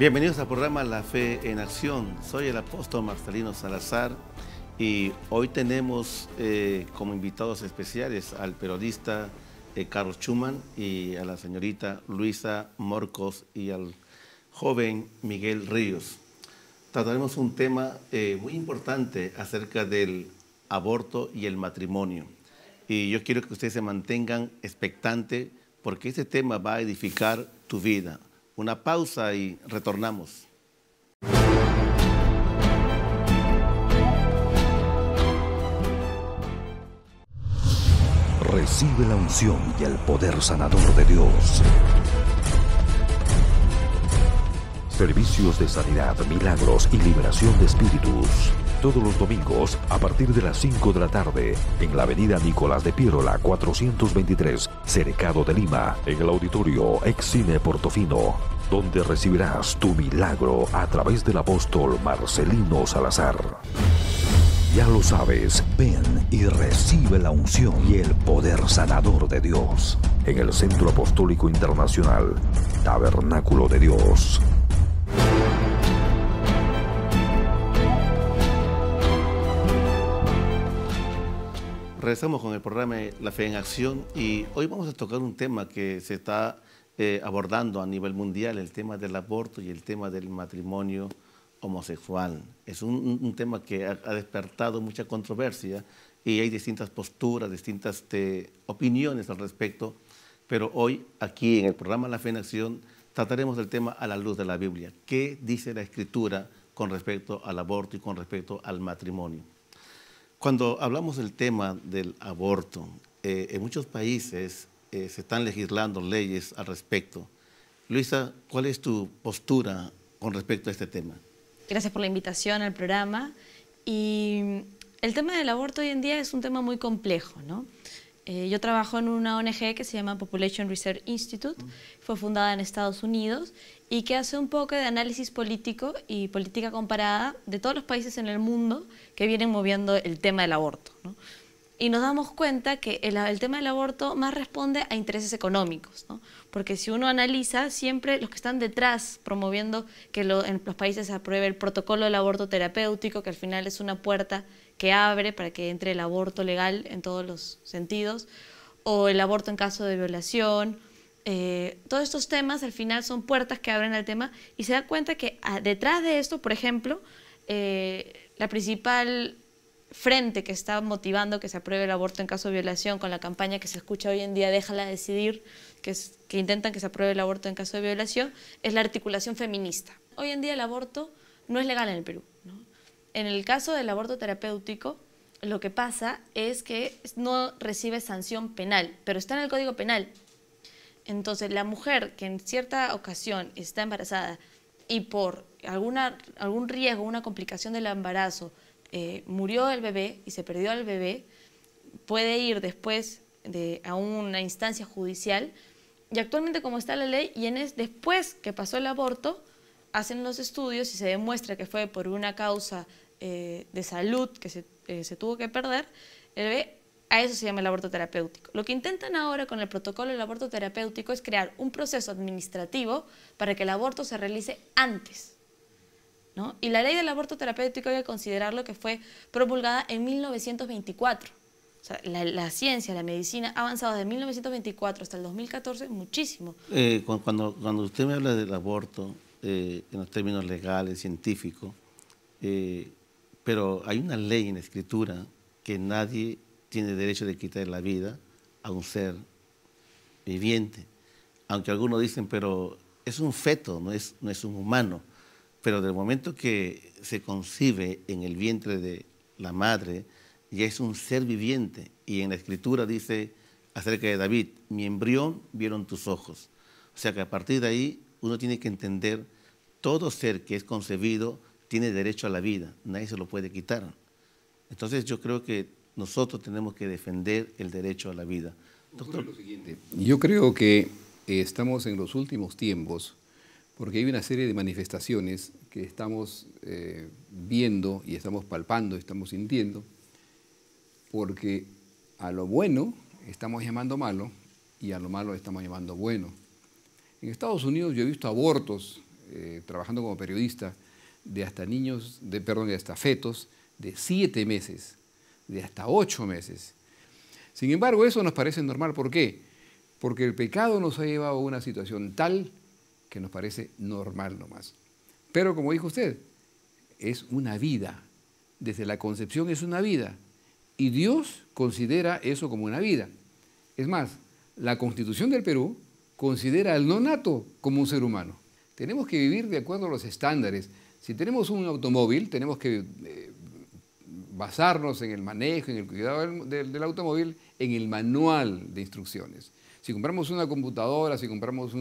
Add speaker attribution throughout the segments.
Speaker 1: Bienvenidos al programa La Fe en Acción. Soy el apóstol Marcelino Salazar y hoy tenemos como invitados especiales al periodista Carlos Schumann y a la señorita Luisa Morcos y al joven Miguel Ríos. Trataremos un tema muy importante acerca del aborto y el matrimonio. Y yo quiero que ustedes se mantengan expectantes porque este tema va a edificar tu vida. Una pausa y retornamos.
Speaker 2: Recibe la unción y el poder sanador de Dios. Servicios de sanidad, milagros y liberación de espíritus. Todos los domingos a partir de las 5 de la tarde en la avenida Nicolás de Piérola 423, Cercado de Lima, en el auditorio Ex-Cine Portofino, donde recibirás tu milagro a través del apóstol Marcelino Salazar. Ya lo sabes, ven y recibe la unción y el poder sanador de Dios en el Centro Apostólico Internacional, Tabernáculo de Dios.
Speaker 1: Regresamos con el programa La Fe en Acción y hoy vamos a tocar un tema que se está abordando a nivel mundial, el tema del aborto y el tema del matrimonio homosexual. Es un tema que ha despertado mucha controversia y hay distintas posturas, distintas opiniones al respecto, pero hoy aquí en el programa La Fe en Acción trataremos del tema a la luz de la Biblia. ¿Qué dice la Escritura con respecto al aborto y con respecto al matrimonio? Cuando hablamos del tema del aborto, en muchos países se están legislando leyes al respecto. Luisa, ¿cuál es tu postura con respecto a este tema?
Speaker 3: Gracias por la invitación al programa. Y el tema del aborto hoy en día es un tema muy complejo, ¿no? Yo trabajo en una ONG que se llama Population Research Institute, fue fundada en Estados Unidos y que hace un poco de análisis político y política comparada de todos los países en el mundo que vienen moviendo el tema del aborto, ¿no? Y nos damos cuenta que el tema del aborto más responde a intereses económicos, ¿no? Porque si uno analiza, siempre los que están detrás promoviendo que en los países se apruebe el protocolo del aborto terapéutico, que al final es una puerta que abre para que entre el aborto legal en todos los sentidos, o el aborto en caso de violación. Todos estos temas al final son puertas que abren al tema y se da cuenta que detrás de esto, por ejemplo, la principal frente que está motivando que se apruebe el aborto en caso de violación con la campaña que se escucha hoy en día, Déjala decidir, que intentan que se apruebe el aborto en caso de violación, es la articulación feminista. Hoy en día el aborto no es legal en el Perú, ¿no? En el caso del aborto terapéutico, lo que pasa es que no recibe sanción penal, pero está en el Código Penal. Entonces, la mujer que en cierta ocasión está embarazada y por algún riesgo, una complicación del embarazo, murió el bebé y se perdió el bebé, puede ir después a una instancia judicial y actualmente como está la ley, después que pasó el aborto, hacen los estudios y se demuestra que fue por una causa de salud que se tuvo que perder el bebé. A eso se llama el aborto terapéutico. Lo que intentan ahora con el protocolo del aborto terapéutico es crear un proceso administrativo para que el aborto se realice antes, ¿no? Y la ley del aborto terapéutico hay que considerarlo que fue promulgada en 1924. O sea, la ciencia, la medicina ha avanzado desde 1924 hasta el 2014 muchísimo.
Speaker 1: Cuando usted me habla del aborto, en los términos legales, científicos, pero hay una ley en la Escritura que nadie tiene derecho de quitar la vida a un ser viviente. Aunque algunos dicen, pero es un feto, no es un humano. Pero del momento que se concibe en el vientre de la madre, ya es un ser viviente. Y en la Escritura dice acerca de David, mi embrión vieron tus ojos. O sea que a partir de ahí uno tiene que entender, todo ser que es concebido tiene derecho a la vida, nadie se lo puede quitar. Entonces yo creo que nosotros tenemos que defender el derecho a la vida. Doctor.
Speaker 4: Lo siguiente, yo creo que estamos en los últimos tiempos porque hay una serie de manifestaciones que estamos viendo y estamos palpando, estamos sintiendo, porque a lo bueno estamos llamando malo y a lo malo estamos llamando bueno. En Estados Unidos yo he visto abortos trabajando como periodista, de hasta niños, de hasta fetos de 7 meses, de hasta 8 meses. Sin embargo, eso nos parece normal. ¿Por qué? Porque el pecado nos ha llevado a una situación tal que nos parece normal nomás. Pero como dijo usted, es una vida. Desde la concepción es una vida. Y Dios considera eso como una vida. Es más, la Constitución del Perú considera al no nato como un ser humano. Tenemos que vivir de acuerdo a los estándares. Si tenemos un automóvil, tenemos que basarnos en el manejo, en el cuidado del automóvil, en el manual de instrucciones. Si compramos una computadora, si compramos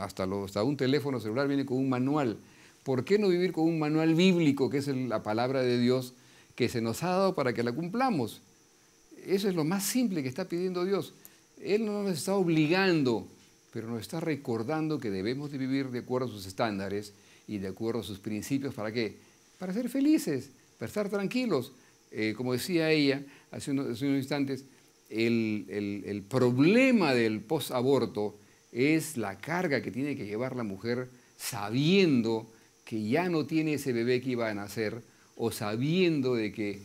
Speaker 4: hasta un teléfono celular, viene con un manual. ¿Por qué no vivir con un manual bíblico, que es la palabra de Dios, que se nos ha dado para que la cumplamos? Eso es lo más simple que está pidiendo Dios. Él no nos está obligando, pero nos está recordando que debemos de vivir de acuerdo a sus estándares y de acuerdo a sus principios. ¿Para qué? Para ser felices, para estar tranquilos. Como decía ella hace unos instantes, el problema del posaborto es la carga que tiene que llevar la mujer sabiendo que ya no tiene ese bebé que iba a nacer o sabiendo de que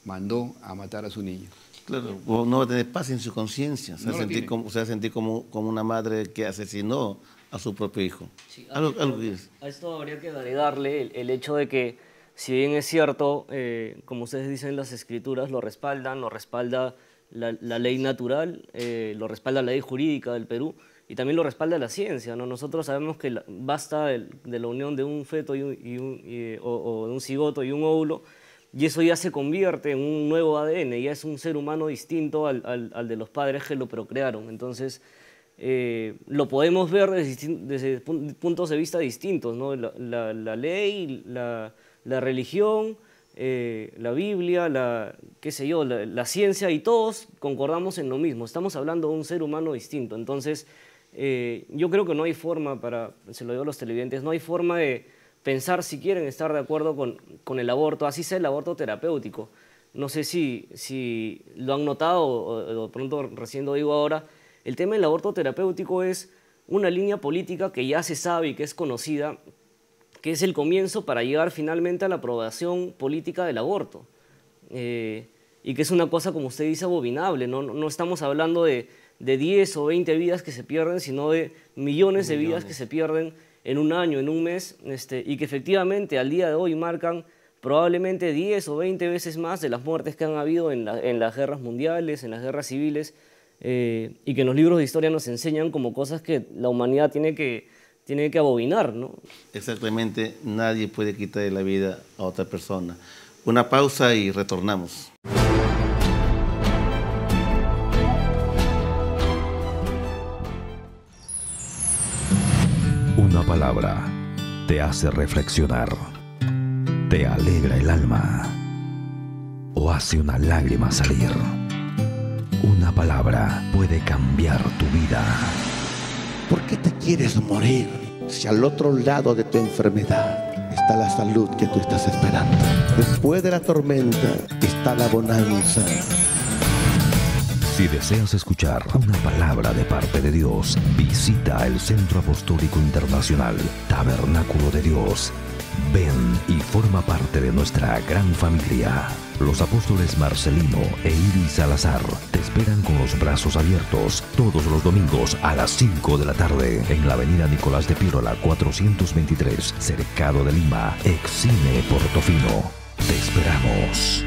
Speaker 4: mandó a matar a su niño.
Speaker 1: Claro, no va a tener paz en su conciencia, se va a sentir como una madre que asesinó a su propio hijo.
Speaker 5: Sí,
Speaker 1: a
Speaker 5: esto habría que agregarle el hecho de que, si bien es cierto, como ustedes dicen, las escrituras lo respalda la ley natural, lo respalda la ley jurídica del Perú y también lo respalda la ciencia, ¿no? Nosotros sabemos que basta de la unión de un feto o de un cigoto y un óvulo, y eso ya se convierte en un nuevo ADN, ya es un ser humano distinto al de los padres que lo procrearon. Entonces, lo podemos ver desde puntos de vista distintos, ¿no? La ley, la religión, la Biblia, la ciencia, y todos concordamos en lo mismo. Estamos hablando de un ser humano distinto. Entonces, yo creo que no hay forma se lo digo a los televidentes, no hay forma de pensar si quieren estar de acuerdo con el aborto, así sea el aborto terapéutico. No sé si lo han notado o de pronto recién lo digo ahora. El tema del aborto terapéutico es una línea política que ya se sabe y que es conocida, que es el comienzo para llegar finalmente a la aprobación política del aborto. Y que es una cosa, como usted dice, abominable. No estamos hablando de 10 o 20 vidas que se pierden, sino de millones de vidas que se pierden en un año, en un mes, y que efectivamente al día de hoy marcan probablemente 10 o 20 veces más de las muertes que han habido en las guerras mundiales, en las guerras civiles, y que en los libros de historia nos enseñan como cosas que la humanidad tiene que abominar, ¿no?
Speaker 1: Exactamente, nadie puede quitarle la vida a otra persona. Una pausa y retornamos.
Speaker 2: Una palabra te hace reflexionar, te alegra el alma o hace una lágrima salir. Una palabra puede cambiar tu vida.
Speaker 6: ¿Por qué te quieres morir si al otro lado de tu enfermedad está la salud que tú estás esperando? Después de la tormenta está la bonanza.
Speaker 2: Si deseas escuchar una palabra de parte de Dios, visita el Centro Apostólico Internacional, Tabernáculo de Dios. Ven y forma parte de nuestra gran familia. Los apóstoles Marcelino e Iris Salazar te esperan con los brazos abiertos todos los domingos a las 5 de la tarde en la avenida Nicolás de Piérola 423, Cercado de Lima, Excine Portofino. Te esperamos.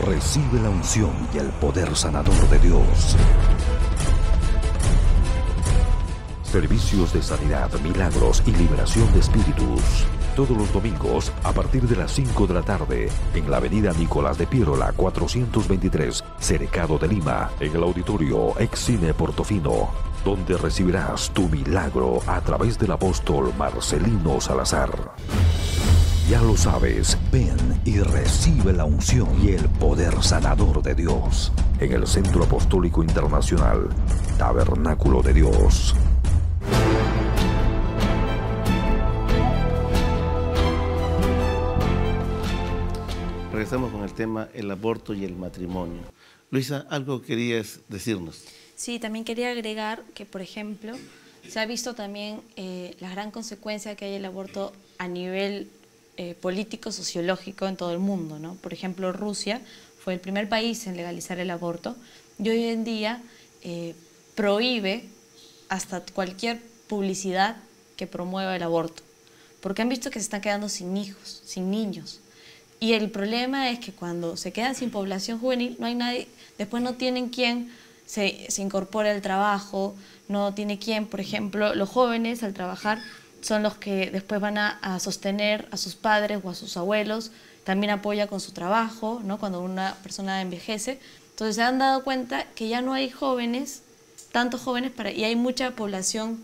Speaker 2: Recibe la unción y el poder sanador de Dios. Servicios de sanidad, milagros y liberación de espíritus. Todos los domingos a partir de las 5 de la tarde en la avenida Nicolás de Piérola 423, Cercado de Lima, en el auditorio Excine Portofino, donde recibirás tu milagro a través del apóstol Marcelino Salazar. Ya lo sabes, ven y recibe la unción y el poder sanador de Dios en el Centro Apostólico Internacional, Tabernáculo de Dios.
Speaker 1: Regresamos con el tema el aborto y el matrimonio. Luisa, ¿algo querías decirnos?
Speaker 3: Sí, también quería agregar que, por ejemplo, se ha visto también la gran consecuencia que hay el aborto a nivel político, sociológico en todo el mundo, ¿no? Por ejemplo, Rusia fue el primer país en legalizar el aborto y hoy en día prohíbe hasta cualquier publicidad que promueva el aborto, porque han visto que se están quedando sin hijos, sin niños. Y el problema es que cuando se quedan sin población juvenil, no hay nadie, después no tienen quien se incorpore al trabajo, no tiene quien, por ejemplo, los jóvenes al trabajar son los que después van a sostener a sus padres o a sus abuelos, también apoya con su trabajo, ¿no? Cuando una persona envejece. Entonces se han dado cuenta que ya no hay jóvenes, tantos jóvenes, y hay mucha población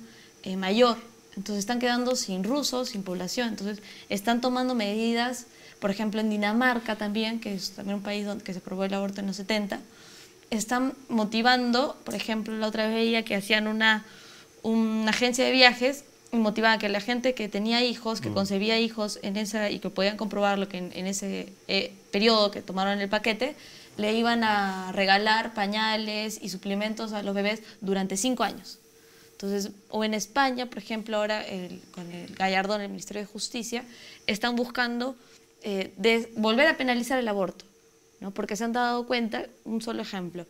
Speaker 3: mayor. Entonces están quedando sin rusos, sin población. Entonces están tomando medidas, por ejemplo en Dinamarca también, que es también un país donde que se aprobó el aborto en los 70, están motivando, por ejemplo, la otra vez veía que hacían una agencia de viajes y motivaban que la gente que tenía hijos, que concebía hijos y que podían comprobarlo que en ese periodo que tomaron el paquete, le iban a regalar pañales y suplementos a los bebés durante 5 años. Entonces, o en España, por ejemplo, ahora con el Gallardón, el Ministerio de Justicia, están buscando volver a penalizar el aborto, ¿no? Porque se han dado cuenta, un solo ejemplo,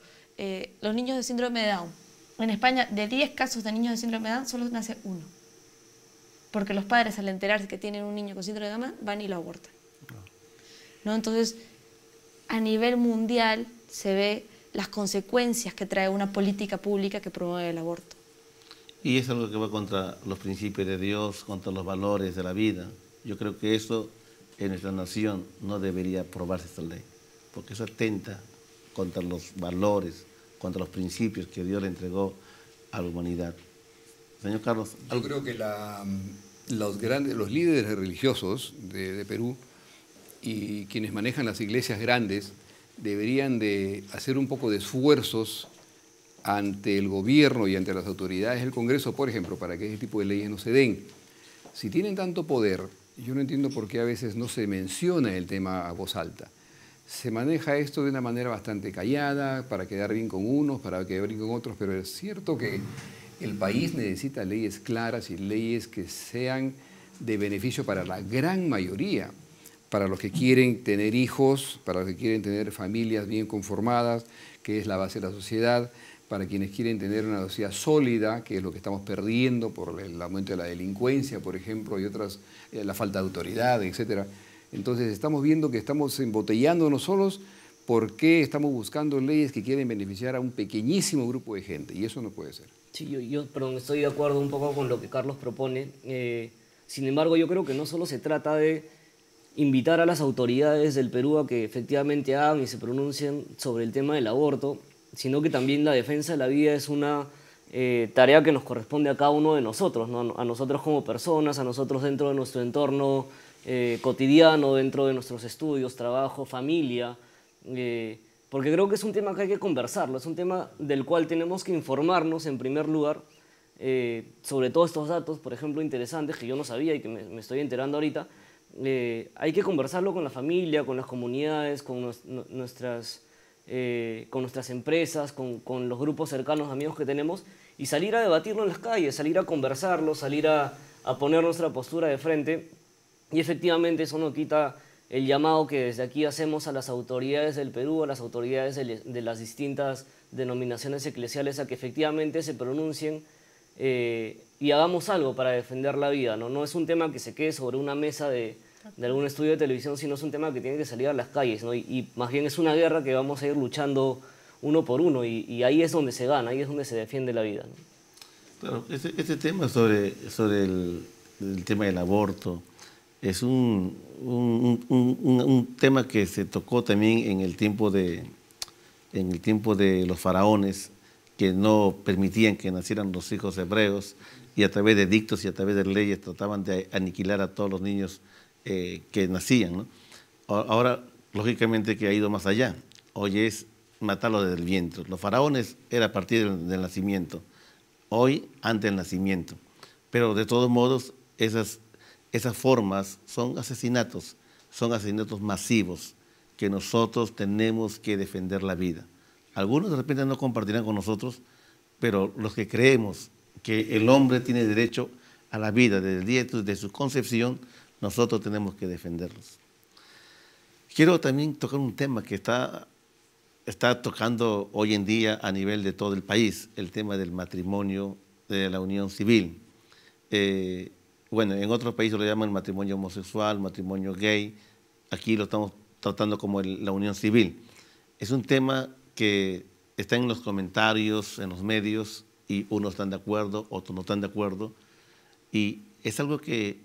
Speaker 3: los niños de síndrome de Down. En España, de 10 casos de niños de síndrome de Down, solo nace 1. Porque los padres, al enterarse que tienen un niño con síndrome de Down, van y lo abortan, ¿no? Entonces, a nivel mundial se ve las consecuencias que trae una política pública que promueve el aborto.
Speaker 1: Y es algo que va contra los principios de Dios, contra los valores de la vida. Yo creo que eso en nuestra nación no debería aprobarse esta ley, porque eso atenta contra los valores, contra los principios que Dios le entregó a la humanidad. Señor Carlos.
Speaker 4: Yo creo que los líderes religiosos de Perú y quienes manejan las iglesias grandes deberían de hacer un poco de esfuerzos ante el gobierno y ante las autoridades del Congreso, por ejemplo, para que ese tipo de leyes no se den. Si tienen tanto poder, yo no entiendo por qué a veces no se menciona el tema a voz alta. Se maneja esto de una manera bastante callada, para quedar bien con unos, para quedar bien con otros, pero es cierto que el país necesita leyes claras y leyes que sean de beneficio para la gran mayoría, para los que quieren tener hijos, para los que quieren tener familias bien conformadas, que es la base de la sociedad, para quienes quieren tener una sociedad sólida, que es lo que estamos perdiendo por el aumento de la delincuencia, por ejemplo, y otras, la falta de autoridad, etc. Entonces estamos viendo que estamos embotellándonos solos porque estamos buscando leyes que quieren beneficiar a un pequeñísimo grupo de gente, y eso no puede ser.
Speaker 5: Sí, yo estoy de acuerdo un poco con lo que Carlos propone. Sin embargo, yo creo que no solo se trata de invitar a las autoridades del Perú a que efectivamente hagan y se pronuncien sobre el tema del aborto, sino que también la defensa de la vida es una tarea que nos corresponde a cada uno de nosotros, ¿no? A nosotros como personas, a nosotros dentro de nuestro entorno cotidiano, dentro de nuestros estudios, trabajo, familia, porque creo que es un tema que hay que conversarlo, es un tema del cual tenemos que informarnos en primer lugar sobre todos estos datos, por ejemplo, interesantes que yo no sabía y que me estoy enterando ahorita. Hay que conversarlo con la familia, con las comunidades, con nuestras empresas, con los grupos cercanos, amigos que tenemos, y salir a debatirlo en las calles, salir a conversarlo, salir a poner nuestra postura de frente. Y efectivamente eso no quita el llamado que desde aquí hacemos a las autoridades del Perú, a las autoridades de las distintas denominaciones eclesiales, a que efectivamente se pronuncien y hagamos algo para defender la vida, ¿no? No es un tema que se quede sobre una mesa de algún estudio de televisión, sino es un tema que tiene que salir a las calles, ¿no? Y más bien es una guerra que vamos a ir luchando uno por uno, y ahí es donde se gana, ahí es donde se defiende la vida, ¿no?
Speaker 1: Claro, este tema sobre el tema del aborto es un tema que se tocó también en el tiempo de los faraones, que no permitían que nacieran los hijos hebreos, y a través de edictos y a través de leyes trataban de aniquilar a todos los niños que nacían, ¿no? Ahora, lógicamente, que ha ido más allá. Hoy es matarlo desde el vientre. Los faraones era a partir del nacimiento, hoy antes del nacimiento. Pero de todos modos, esas formas son asesinatos masivos, que nosotros tenemos que defender la vida. Algunos de repente no compartirán con nosotros, pero los que creemos que el hombre tiene derecho a la vida desde el día de su concepción, nosotros tenemos que defenderlos. Quiero también tocar un tema que está tocando hoy en día a nivel de todo el país, el tema del matrimonio, de la unión civil. Bueno, en otros países lo llaman matrimonio homosexual, matrimonio gay, aquí lo estamos tratando como la unión civil. Es un tema que está en los comentarios, en los medios, y unos están de acuerdo, otros no están de acuerdo, y es algo que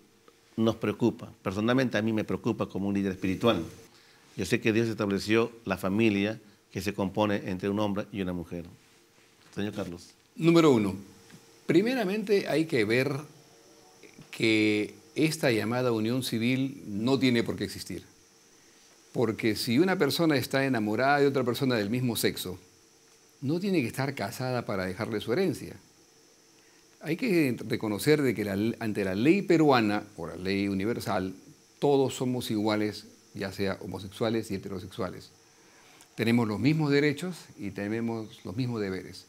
Speaker 1: nos preocupa. Personalmente a mí me preocupa como un líder espiritual. Yo sé que Dios estableció la familia que se compone entre un hombre y una mujer. Señor Carlos.
Speaker 4: Número 1. Primeramente hay que ver que esta llamada unión civil no tiene por qué existir. Porque si una persona está enamorada de otra persona del mismo sexo, no tiene que estar casada para dejarle su herencia. Hay que reconocer de que ante la ley peruana, o la ley universal, todos somos iguales, ya sea homosexuales y heterosexuales. Tenemos los mismos derechos y tenemos los mismos deberes.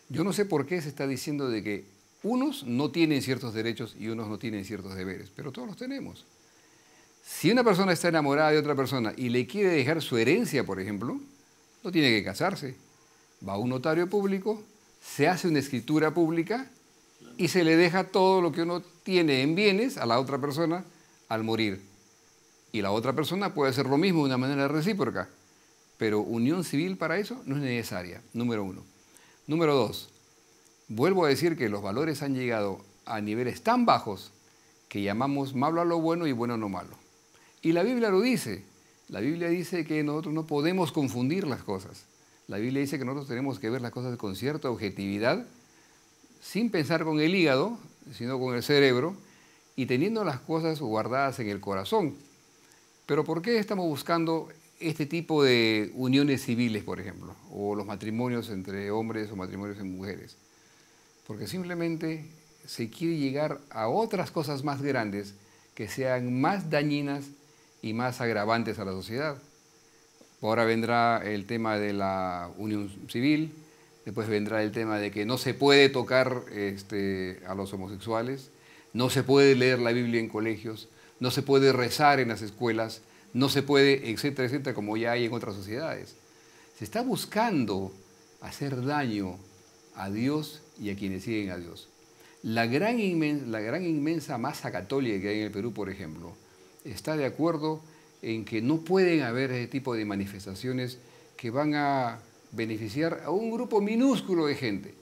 Speaker 4: Yo no sé por qué se está diciendo de que unos no tienen ciertos derechos y unos no tienen ciertos deberes, pero todos los tenemos. Si una persona está enamorada de otra persona y le quiere dejar su herencia, por ejemplo, no tiene que casarse. Va a un notario público, se hace una escritura pública y se le deja todo lo que uno tiene en bienes a la otra persona al morir. Y la otra persona puede hacer lo mismo de una manera recíproca, pero unión civil para eso no es necesaria, número 1. Número 2, vuelvo a decir que los valores han llegado a niveles tan bajos que llamamos malo a lo bueno y bueno a lo malo. Y la Biblia lo dice. La Biblia dice que nosotros no podemos confundir las cosas. La Biblia dice que nosotros tenemos que ver las cosas con cierta objetividad, sin pensar con el hígado, sino con el cerebro, y teniendo las cosas guardadas en el corazón. Pero ¿por qué estamos buscando este tipo de uniones civiles, por ejemplo, o los matrimonios entre hombres o matrimonios entre mujeres? Porque simplemente se quiere llegar a otras cosas más grandes que sean más dañinas y más agravantes a la sociedad. Ahora vendrá el tema de la unión civil, después vendrá el tema de que no se puede tocar a los homosexuales, no se puede leer la Biblia en colegios, no se puede rezar en las escuelas, no se puede, etcétera, etcétera, como ya hay en otras sociedades. Se está buscando hacer daño a Dios y a quienes siguen a Dios. La gran inmensa masa católica que hay en el Perú, por ejemplo, está de acuerdo en que no pueden haber ese tipo de manifestaciones que van a beneficiar a un grupo minúsculo de gente.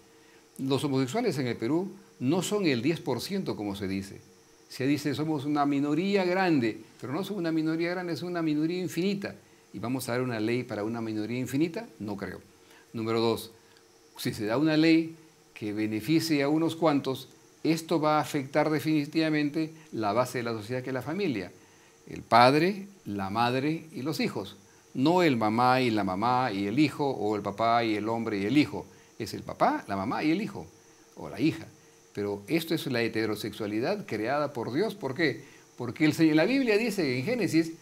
Speaker 4: Los homosexuales en el Perú no son el 10% como se dice. Se dice somos una minoría grande, pero no son una minoría grande, es una minoría infinita. ¿Y vamos a dar una ley para una minoría infinita? No creo. Número 2, si se da una ley que beneficie a unos cuantos, esto va a afectar definitivamente la base de la sociedad, que es la familia. El padre, la madre y los hijos. No el mamá y la mamá y el hijo, o el papá y el hombre y el hijo. Es el papá, la mamá y el hijo, o la hija. Pero esto es la heterosexualidad creada por Dios. ¿Por qué? Porque la Biblia dice en Génesis,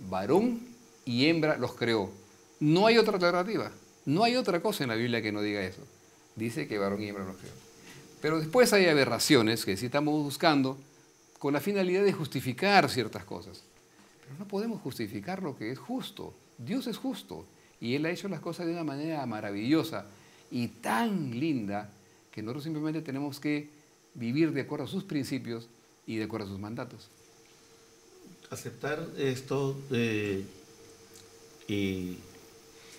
Speaker 4: varón y hembra los creó. No hay otra alternativa. No hay otra cosa en la Biblia que no diga eso. Dice que varón y hembra los creó. Pero después hay aberraciones que sí estamos buscando con la finalidad de justificar ciertas cosas. Pero no podemos justificar lo que es justo. Dios es justo y Él ha hecho las cosas de una manera maravillosa y tan linda que nosotros simplemente tenemos que vivir de acuerdo a sus principios y de acuerdo a sus mandatos.
Speaker 1: Aceptar esto y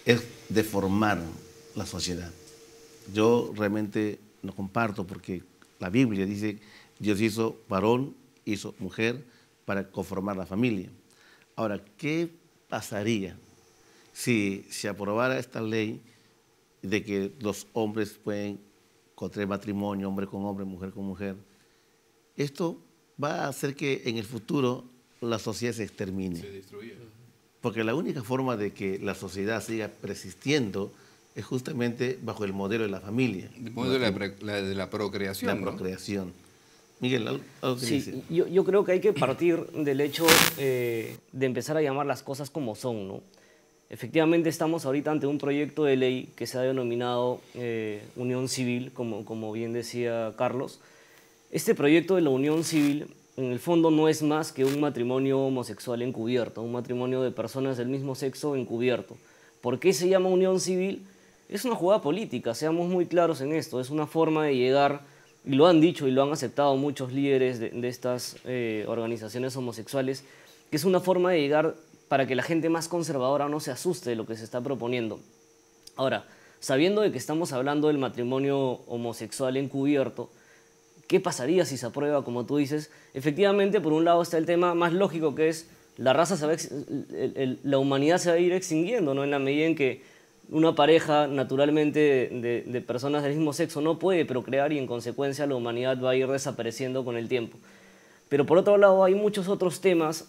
Speaker 1: es deformar la sociedad. Yo realmente no comparto, porque la Biblia dice Dios hizo varón, hizo mujer para conformar la familia. Ahora, ¿qué pasaría si se aprobara esta ley de que los hombres pueden contraer matrimonio, hombre con hombre, mujer con mujer? Esto va a hacer que en el futuro la sociedad se extermine. Se destruya. Porque la única forma de que la sociedad siga persistiendo es justamente bajo el modelo de la familia. El modelo
Speaker 4: de la procreación.
Speaker 1: La procreación. Miguel, ¿algo que
Speaker 5: sí, yo creo que hay que partir del hecho de empezar a llamar las cosas como son, ¿no? Efectivamente estamos ahorita ante un proyecto de ley que se ha denominado unión civil, como bien decía Carlos. Este proyecto de la unión civil en el fondo no es más que un matrimonio homosexual encubierto, un matrimonio de personas del mismo sexo encubierto. ¿Por qué se llama unión civil? Es una jugada política, seamos muy claros en esto, es una forma de llegar, y lo han dicho y lo han aceptado muchos líderes de estas organizaciones homosexuales, que es una forma de llegar para que la gente más conservadora no se asuste de lo que se está proponiendo. Ahora, sabiendo de que estamos hablando del matrimonio homosexual encubierto, ¿qué pasaría si se aprueba, como tú dices? Efectivamente, por un lado está el tema más lógico, que es la raza la humanidad se va a ir extinguiendo, ¿no? En la medida en que una pareja naturalmente de personas del mismo sexo no puede procrear y en consecuencia la humanidad va a ir desapareciendo con el tiempo. Pero por otro lado hay muchos otros temas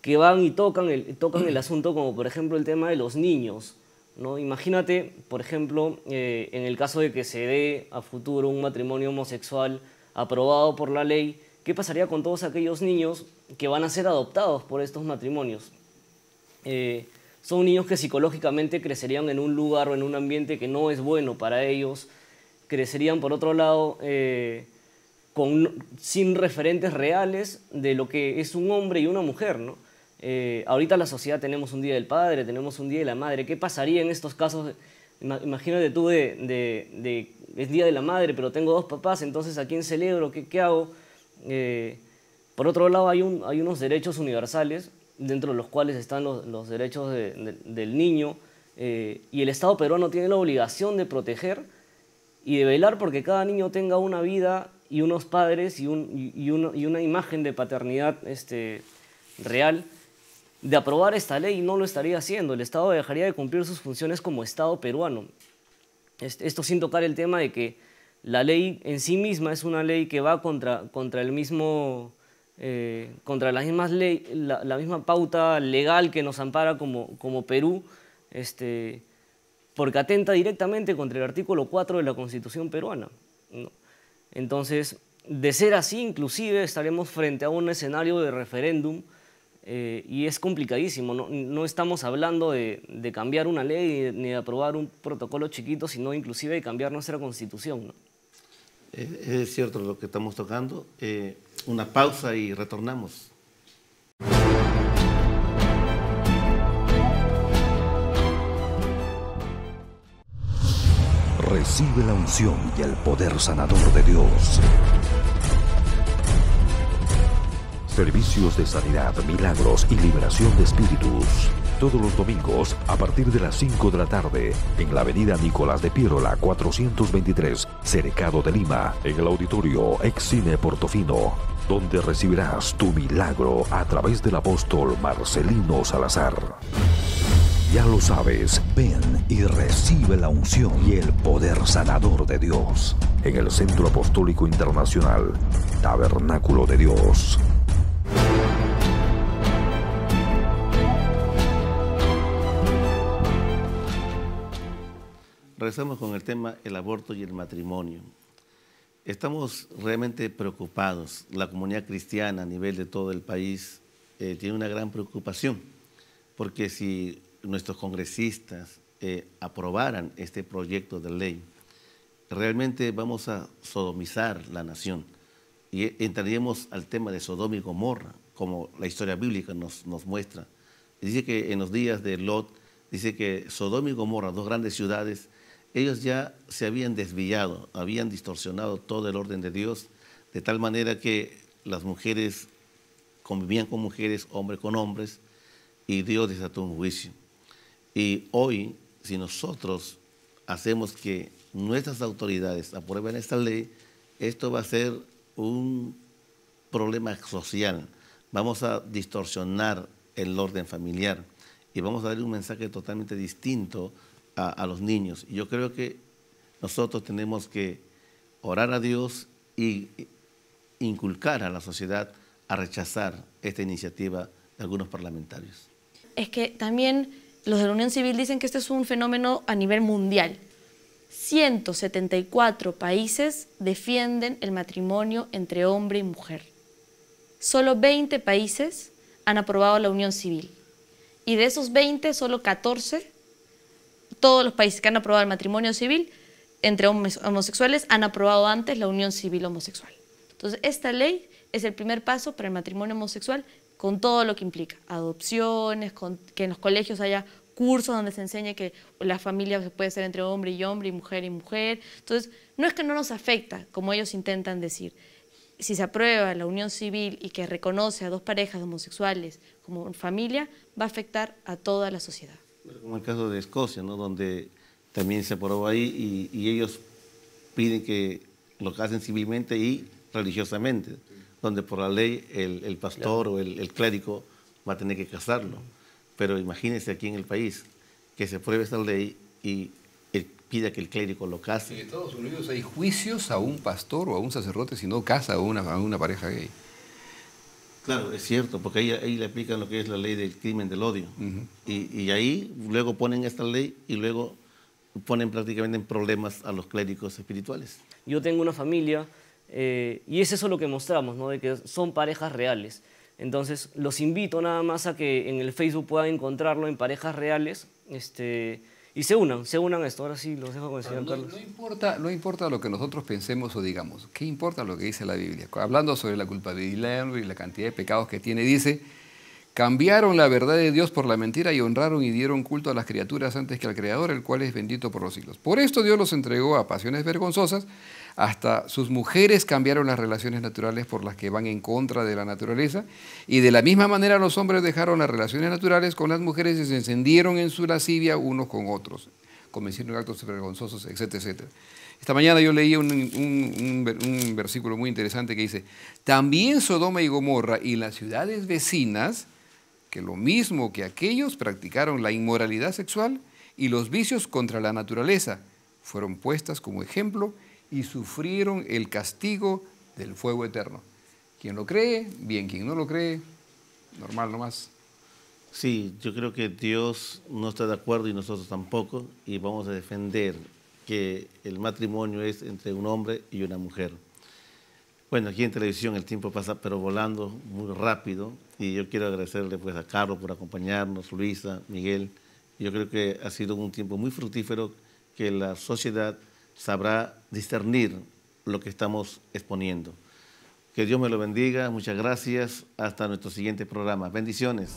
Speaker 5: que van y tocan el asunto, como por ejemplo el tema de los niños, ¿no? Imagínate, por ejemplo, en el caso de que se dé a futuro un matrimonio homosexual aprobado por la ley, ¿qué pasaría con todos aquellos niños que van a ser adoptados por estos matrimonios? Son niños que psicológicamente crecerían en un lugar o en un ambiente que no es bueno para ellos, crecerían por otro lado sin referentes reales de lo que es un hombre y una mujer, ¿no? Ahorita en la sociedad tenemos un Día del Padre, tenemos un Día de la Madre. ¿Qué pasaría en estos casos? Imagínate tú es Día de la Madre, pero tengo dos papás, entonces ¿a quién celebro? ¿Qué hago? Por otro lado hay unos derechos universales, dentro de los cuales están los derechos del niño, y el Estado peruano tiene la obligación de proteger y de velar porque cada niño tenga una vida y unos padres y una imagen de paternidad real. De aprobar esta ley no lo estaría haciendo, el Estado dejaría de cumplir sus funciones como Estado peruano. Esto sin tocar el tema de que la ley en sí misma es una ley que va contra la misma pauta legal que nos ampara como Perú, porque atenta directamente contra el artículo 4 de la Constitución peruana, ¿no? Entonces, de ser así, inclusive estaremos frente a un escenario de referéndum, y es complicadísimo. No estamos hablando de cambiar una ley ni de aprobar un protocolo chiquito, sino inclusive de cambiar nuestra Constitución, ¿no?
Speaker 1: Es cierto lo que estamos tocando. Una pausa y retornamos.
Speaker 2: Recibe la unción y el poder sanador de Dios. Servicios de sanidad, milagros y liberación de espíritus. Todos los domingos a partir de las 5 de la tarde en la avenida Nicolás de Piérola 423, Cercado de Lima, en el auditorio Ex-Cine Portofino, donde recibirás tu milagro a través del apóstol Marcelino Salazar. Ya lo sabes, ven y recibe la unción y el poder sanador de Dios en el Centro Apostólico Internacional, Tabernáculo de Dios.
Speaker 1: Regresamos con el tema el aborto y el matrimonio. Estamos realmente preocupados. La comunidad cristiana a nivel de todo el país tiene una gran preocupación, porque si nuestros congresistas aprobaran este proyecto de ley, realmente vamos a sodomizar la nación y entraríamos al tema de Sodoma y Gomorra, como la historia bíblica nos muestra. Dice que en los días de Lot, dice que Sodoma y Gomorra, dos grandes ciudades, ellos ya se habían desviado, habían distorsionado todo el orden de Dios, de tal manera que las mujeres convivían con mujeres, hombres con hombres, y Dios desató un juicio. Y hoy, si nosotros hacemos que nuestras autoridades aprueben esta ley, esto va a ser un problema social. Vamos a distorsionar el orden familiar y vamos a dar un mensaje totalmente distinto a los niños. Y yo creo que nosotros tenemos que orar a Dios y inculcar a la sociedad a rechazar esta iniciativa de algunos parlamentarios.
Speaker 3: Es que también los de la Unión Civil dicen que este es un fenómeno a nivel mundial. 174 países defienden el matrimonio entre hombre y mujer. Solo 20 países han aprobado la unión civil. y de esos 20, solo 14, todos los países que han aprobado el matrimonio civil entre homosexuales han aprobado antes la unión civil homosexual. Entonces, esta ley es el primer paso para el matrimonio homosexual con todo lo que implica, adopciones, que en los colegios haya cursos donde se enseñe que la familia se puede ser entre hombre y mujer y mujer. Entonces, no es que no nos afecta, como ellos intentan decir. Si se aprueba la unión civil y que reconoce a dos parejas homosexuales como familia, va a afectar a toda la sociedad.
Speaker 1: Como el caso de Escocia, ¿no? Donde también se aprobó ahí y ellos piden que lo casen civilmente y religiosamente, donde por la ley el pastor o el clérigo va a tener que casarlo. Pero imagínense aquí en el país que se apruebe esta ley y pida que el clérigo lo case.
Speaker 4: En Estados Unidos hay juicios a un pastor o a un sacerdote si no casa a una pareja gay.
Speaker 1: Claro, es cierto, porque ahí le aplican lo que es la ley del crimen del odio. Y ahí luego ponen esta ley y luego ponen prácticamente en problemas a los clérigos espirituales.
Speaker 5: Yo tengo una familia y es eso lo que mostramos, ¿no? De que son parejas reales. Entonces, los invito nada más a que en el Facebook puedan encontrarlo en parejas reales y se unan a esto. Ahora sí, los dejo con el señor Carlos.
Speaker 4: No importa lo que nosotros pensemos o digamos. ¿Qué importa lo que dice la Biblia? Hablando sobre la culpabilidad y la cantidad de pecados que tiene, dice: cambiaron la verdad de Dios por la mentira y honraron y dieron culto a las criaturas antes que al Creador, el cual es bendito por los siglos. Por esto Dios los entregó a pasiones vergonzosas, hasta sus mujeres cambiaron las relaciones naturales por las que van en contra de la naturaleza, y de la misma manera los hombres dejaron las relaciones naturales con las mujeres y se encendieron en su lascivia unos con otros, cometieron actos vergonzosos, etcétera, etcétera. Esta mañana yo leí un versículo muy interesante que dice: también Sodoma y Gomorra y las ciudades vecinas, que lo mismo que aquellos, practicaron la inmoralidad sexual y los vicios contra la naturaleza, fueron puestas como ejemplo y sufrieron el castigo del fuego eterno. Quien lo cree, bien; quien no lo cree, normal nomás.
Speaker 1: Sí, yo creo que Dios no está de acuerdo y nosotros tampoco, y vamos a defender que el matrimonio es entre un hombre y una mujer. Bueno, aquí en televisión el tiempo pasa pero volando muy rápido, y yo quiero agradecerle pues a Carlos por acompañarnos, Luisa, Miguel. Yo creo que ha sido un tiempo muy fructífero, que la sociedad sabrá discernir lo que estamos exponiendo. Que Dios me lo bendiga, muchas gracias, hasta nuestro siguiente programa. Bendiciones.